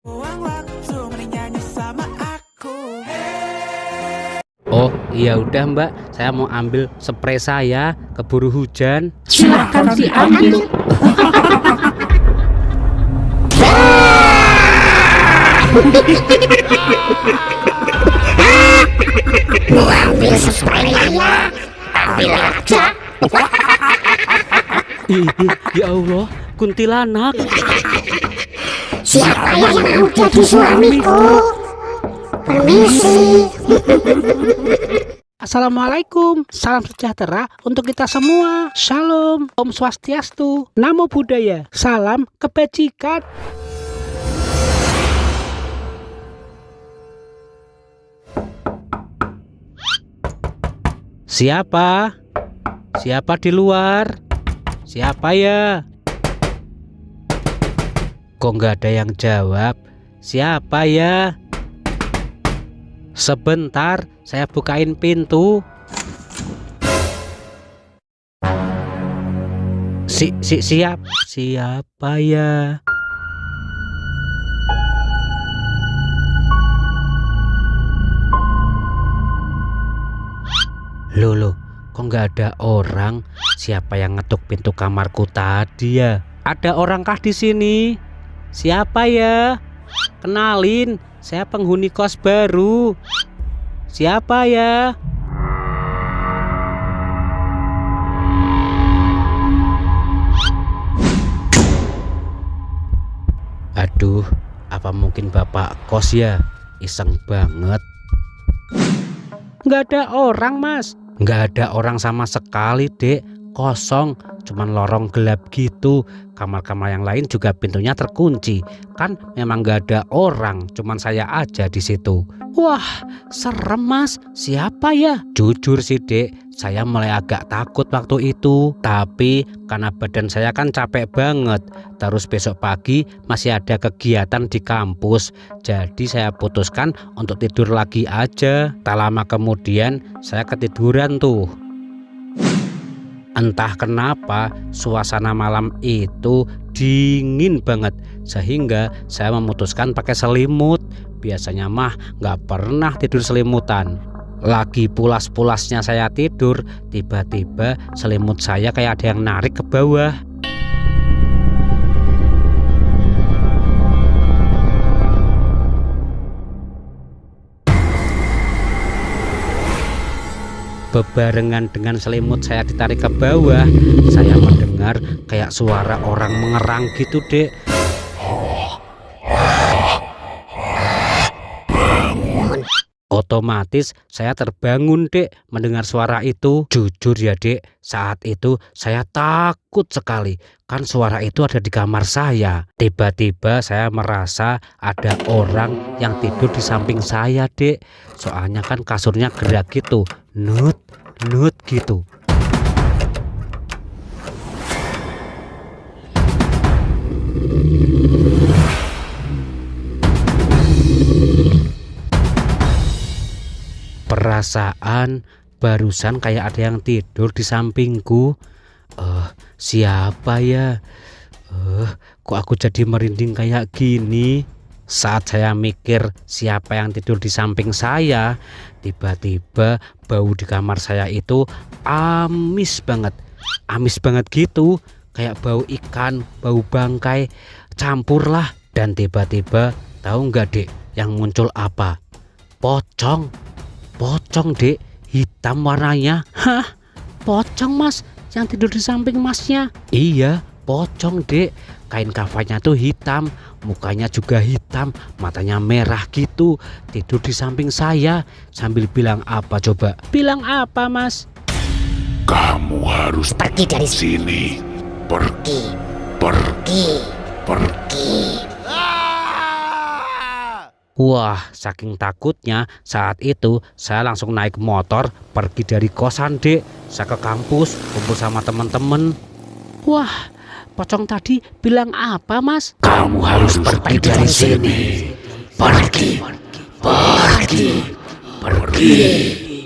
Buang waktu bernyanyi sama aku. Oh iya udah mbak, saya mau ambil spray saya, keburu hujan. Silakan diambil. Mau ambil spraynya ya? Ambil aja. Ih, ya Allah, kuntilanak. Siapa yang mau jadi suamiku? Permisi. Assalamualaikum, salam sejahtera untuk kita semua. Shalom, Om Swastiastu, Namo Buddhaya, salam kebajikan. Siapa? Siapa di luar? Siapa ya? Kok nggak ada yang jawab? Siapa ya? Sebentar, saya bukain pintu. Siapa ya? Loh, kok nggak ada orang? Siapa yang ngetuk pintu kamarku tadi ya? Ada orangkah di sini? Siapa ya? Kenalin, saya penghuni kos baru. Siapa ya? Aduh, apa mungkin bapak kos ya? Iseng banget. Nggak ada orang, Mas. Nggak ada orang sama sekali, Dek. Kosong, cuman lorong gelap gitu. Kamar-kamar yang lain juga pintunya terkunci. Kan memang nggak ada orang, cuman saya aja di situ. Wah, serem, Mas. Siapa ya? Jujur sih, Dek, saya mulai agak takut waktu itu. Tapi karena badan saya kan capek banget. Terus besok pagi masih ada kegiatan di kampus. Jadi saya putuskan untuk tidur lagi aja. Tak lama kemudian saya ketiduran tuh. Entah kenapa suasana malam itu dingin banget, sehingga saya memutuskan pakai selimut. Biasanya mah nggak pernah tidur selimutan. Lagi pulas-pulasnya saya tidur, tiba-tiba selimut saya kayak ada yang narik ke bawah. Bebarengan dengan selimut saya ditarik ke bawah, saya mendengar kayak suara orang mengerang gitu, Dek. Otomatis saya terbangun, Dek, mendengar suara itu. Jujur ya, Dek, saat itu saya takut sekali. Kan suara itu ada di kamar saya. Tiba-tiba saya merasa ada orang yang tidur di samping saya, Dek. Soalnya kan kasurnya gerak gitu. Nut gitu. Perasaan barusan kayak ada yang tidur di sampingku. Siapa ya? Kok aku jadi merinding kayak gini? Saat saya mikir siapa yang tidur di samping saya, tiba-tiba bau di kamar saya itu amis banget gitu, kayak bau ikan, bau bangkai, campur lah. Dan tiba-tiba tahu nggak, Dek, yang muncul apa? Pocong, Dek, hitam warnanya. Hah? Pocong, Mas? Yang tidur di samping Masnya? Iya, pocong, Dek. Kain kafannya tuh hitam, mukanya juga hitam, matanya merah gitu. Tidur di samping saya sambil bilang apa coba? Bilang apa, Mas? Kamu harus Pergi dari sini. Pergi. Wah, saking takutnya saat itu saya langsung naik motor pergi dari kosan, Dek. Saya ke kampus kumpul sama teman-teman. Wah, pocong tadi bilang apa, Mas? Kamu harus pergi dari sini. Pergi.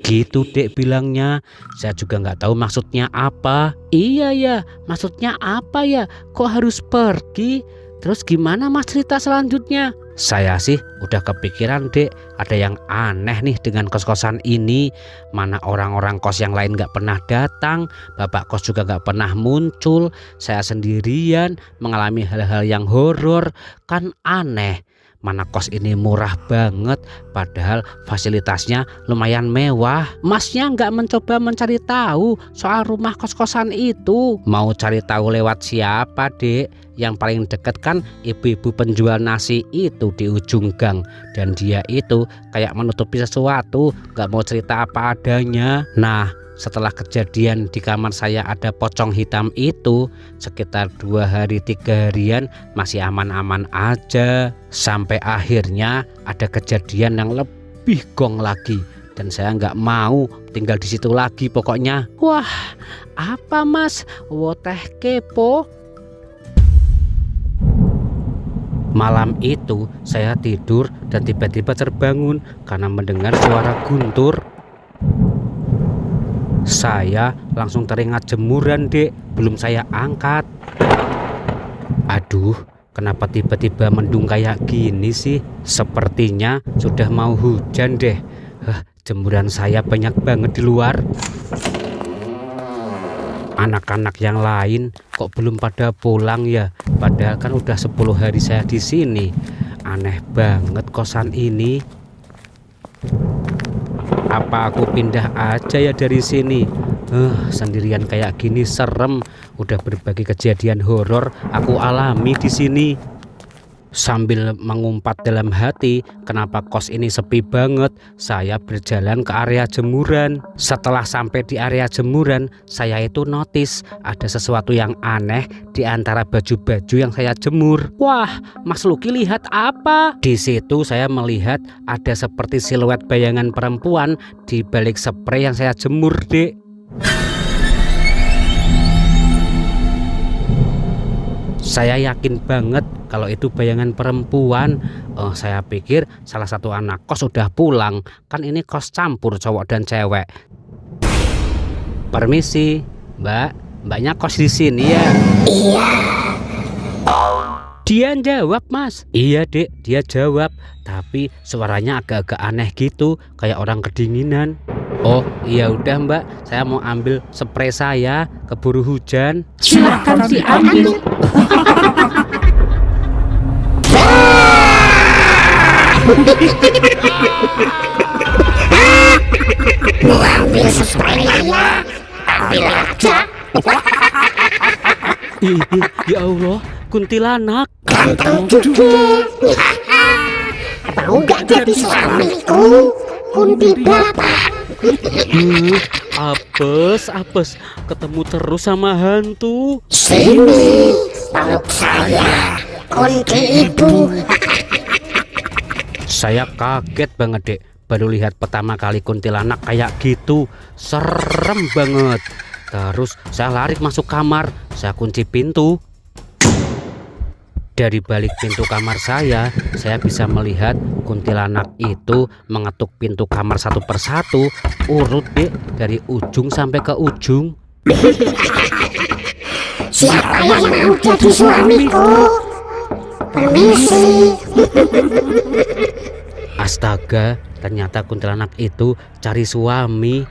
Gitu, Dek, bilangnya. Saya juga nggak tahu maksudnya apa. Iya ya, maksudnya apa ya? Kok harus pergi? Terus gimana, Mas, cerita selanjutnya? Saya sih udah kepikiran dek, ada yang aneh nih dengan kos-kosan ini. Mana orang-orang kos yang lain gak pernah datang, bapak kos juga gak pernah muncul. Saya sendirian mengalami hal-hal yang horor, kan aneh. Mana kos ini murah banget, padahal fasilitasnya lumayan mewah. Masnya nggak mencoba mencari tahu soal rumah kos-kosan itu? Mau cari tahu lewat siapa dek? Yang paling deket kan ibu-ibu penjual nasi itu di ujung gang. Dan dia itu kayak menutupi sesuatu, nggak mau cerita apa adanya. Nah, setelah kejadian di kamar saya ada pocong hitam itu, sekitar 2 hari 3 harian masih aman-aman aja. Sampai akhirnya ada kejadian yang lebih gong lagi, dan saya nggak mau tinggal di situ lagi pokoknya. Wah, apa mas? Woteh kepo. Malam itu saya tidur dan tiba-tiba terbangun karena mendengar suara guntur. Saya langsung teringat jemuran dek, belum saya angkat. Aduh, kenapa tiba-tiba mendung kayak gini sih? Sepertinya sudah mau hujan deh. Jemuran saya banyak banget di luar. Anak-anak yang lain kok belum pada pulang ya? Padahal kan udah 10 hari saya di sini. Aneh banget kosan ini. Apa aku pindah aja ya dari sini? Sendirian kayak gini serem. Udah berbagai kejadian horor aku alami di sini. Sambil mengumpat dalam hati, kenapa kos ini sepi banget? Saya berjalan ke area jemuran. Setelah sampai di area jemuran, saya itu notice ada sesuatu yang aneh di antara baju-baju yang saya jemur. Wah, Mas Luki lihat apa? Di situ saya melihat ada seperti siluet bayangan perempuan di balik spray yang saya jemur, dek. Saya yakin banget kalau itu bayangan perempuan. Saya pikir salah satu anak kos sudah pulang. Kan ini kos campur cowok dan cewek. Permisi, Mbak. Mbaknya kos di sini ya? Iya. Dia jawab, Mas. Iya, Dek, dia jawab. Tapi suaranya agak-agak aneh gitu, kayak orang kedinginan. Oh, iya udah Mbak, saya mau ambil spray saya, keburu hujan. Silakan diambil. Mau ambil spraynya ya? Ambil aja. Ya Allah, kuntilanak. Ganteng juga. Mau gak jadi suamiku? Kunti bapak. Apes, ketemu terus sama hantu. Sini, peluk saya. Kunti ibu. Saya kaget banget dek, baru lihat pertama kali kuntilanak kayak gitu. Serem banget. Terus saya lari masuk kamar, saya kunci pintu. Dari balik pintu kamar saya bisa melihat kuntilanak itu mengetuk pintu kamar satu persatu, urut dek, dari ujung sampai ke ujung. Siapa yang mau jadi suamiku? Permisi. Astaga, ternyata kuntilanak itu cari suami.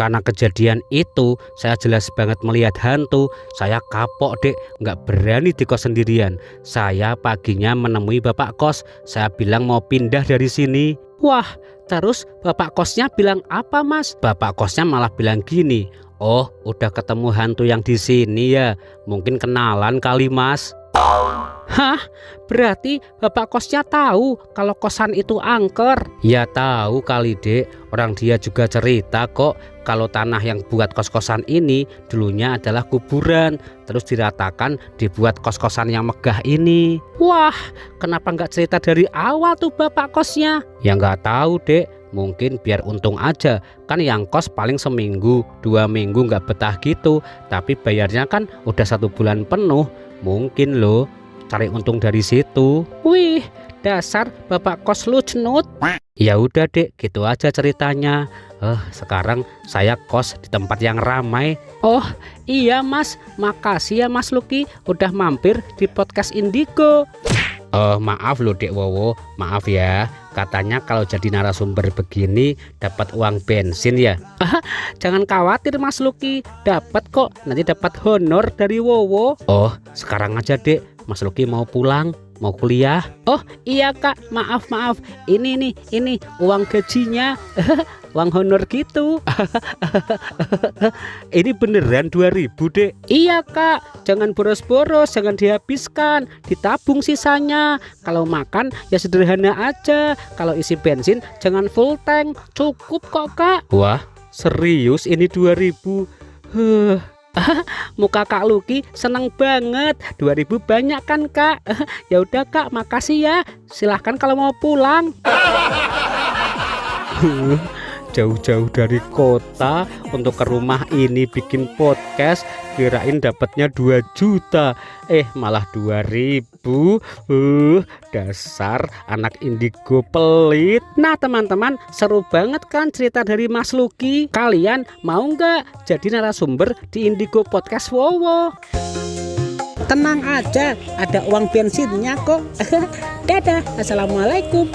Karena kejadian itu saya jelas banget melihat hantu. Saya kapok dek, nggak berani di kos sendirian. Saya paginya menemui bapak kos. Saya bilang mau pindah dari sini. Wah, terus bapak kosnya bilang apa mas? Bapak kosnya malah bilang gini, oh udah ketemu hantu yang di sini ya, mungkin kenalan kali mas. Hah? Berarti bapak kosnya tahu kalau kosan itu angker? Ya tahu kali dek, orang dia juga cerita kok kalau tanah yang buat kos-kosan ini dulunya adalah kuburan, terus diratakan dibuat kos-kosan yang megah ini. Wah, kenapa nggak cerita dari awal tuh bapak kosnya? Ya nggak tahu dek, mungkin biar untung aja. Kan yang kos paling seminggu, 2 minggu nggak betah gitu, tapi bayarnya kan udah 1 bulan penuh. Mungkin loh. cari untung dari situ. Wih, dasar bapak kos lu cenut. Ya udah dek, gitu aja ceritanya. Sekarang saya kos di tempat yang ramai. Oh iya mas, makasih ya Mas Lucky udah mampir di podcast Indigo. Maaf loh Dek Wowo, maaf ya. Katanya kalau jadi narasumber begini dapat uang bensin ya. Jangan khawatir Mas Lucky, dapat kok, nanti dapat honor dari Wowo. Oh, sekarang aja Dek, Mas Lucky mau pulang, mau kuliah. Oh iya kak, maaf, ini uang gajinya. Uang honor gitu. Ini beneran 2000 Dek? Iya kak, jangan boros-boros, jangan dihabiskan, ditabung sisanya. Kalau makan ya sederhana aja, kalau isi bensin jangan full tank, cukup kok kak. Wah, serius ini 2000? Muka Kak Lucky seneng banget. 2000 banyak kan kak? Ya udah kak, makasih ya, silahkan kalau mau pulang. Jauh-jauh dari kota untuk ke rumah ini bikin podcast, kirain dapatnya 2 juta, malah 2000. Dasar anak indigo pelit. Nah teman-teman, seru banget kan cerita dari Mas Lucky. Kalian mau nggak jadi narasumber di Indigo Podcast Wowo? Tenang aja, ada uang bensinnya kok. Dadah, assalamualaikum.